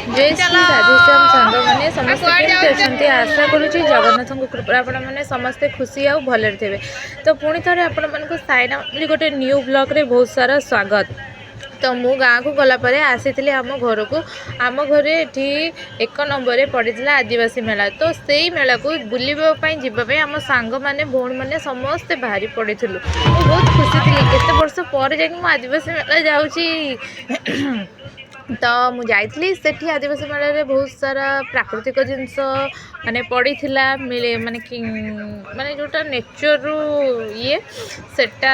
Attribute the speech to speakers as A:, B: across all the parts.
A: जय श्री राधेश्याम सांग मैंने समस्त केमती अच्छा आशा करुँची जगन्नाथ कृपा आपण मैंने समस्ते खुशी आउ भलरे थे। तो पुणी थे आपण मानक साइना गोटे न्यू ब्लॉग रे बहुत सारा स्वागत। तो मु गाँव को गलापर आसी आम घर को आम घरे ये 1 नंबर पड़ा आदिवासी मेला। तो से मेला को बुलवाई जावाई आम सांग मैंने भौणी मैंने समस्ते बाहरी पड़ू बहुत खुशी थी केते वर्ष पर जाकि आदिवासी मेला जाऊँगी। तो मुझे सेठी आदिवासी मेला रे बहुत सारा प्राकृतिक जिनस माने पड़ी मिले माने कि माने जोटा नेचर रु ये सेटा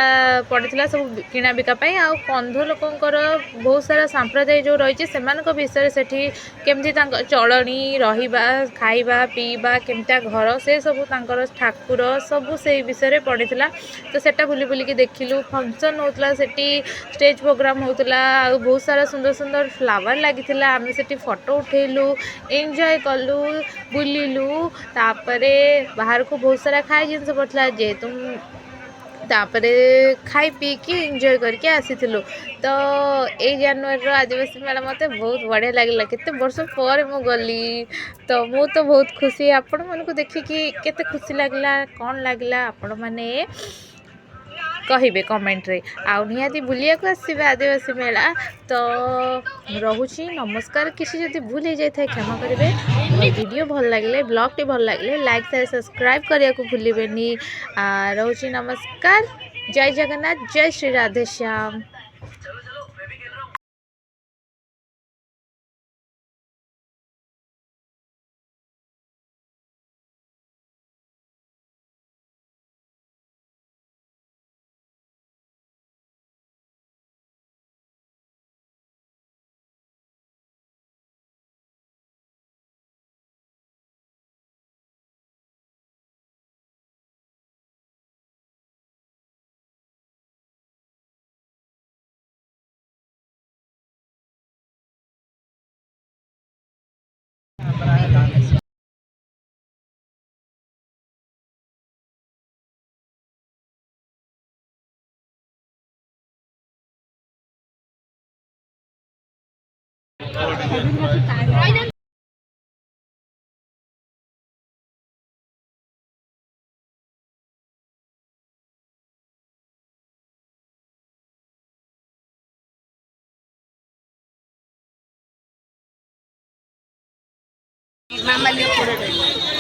A: पड़ी सब किना बिकापाई आ कंध लोकंकर बहुत सारा सांप्रदाय जो रही से विषय सेठी केमती चलनी रहिबा खाइबा पीबा केमता घर से सब ठाकुर सब से विषय पड़ी तो सेटा बुली बुलिकी देखिलु फंक्शन होता सेठी स्टेज प्रोग्राम होता बहुत सारा सुंदर सुंदर फ्लावर लगी आम से फोटो उठेलु एंजॉय कलु बुलिलु तापरे बाहर को बहुत सारा खाई जिनस पड़ता जेहेतु तापरे खाई पी की एंजॉय करके आसी तो ये जनवरी आदिवासी मेला मत बहुत बढ़िया लगे केते वर्ष पर मु गली तो मु तो बहुत खुशी आपण मन को देखिकी केते खुशी लगला कौन लगला आपण माने कहे कमेंट रे आउ निहाती बुलिया को आसबे आदिवासी मेला। तो रोची नमस्कार किसी जदि भूल हो जाए क्षमा करेंगे। वीडियो भल लगे ब्लॉग टी भल लगे लाइक शेयर सब्सक्राइब करने को भूलें। रोची नमस्कार जय जगन्नाथ जय श्री राधेश्याम।
B: Mama dia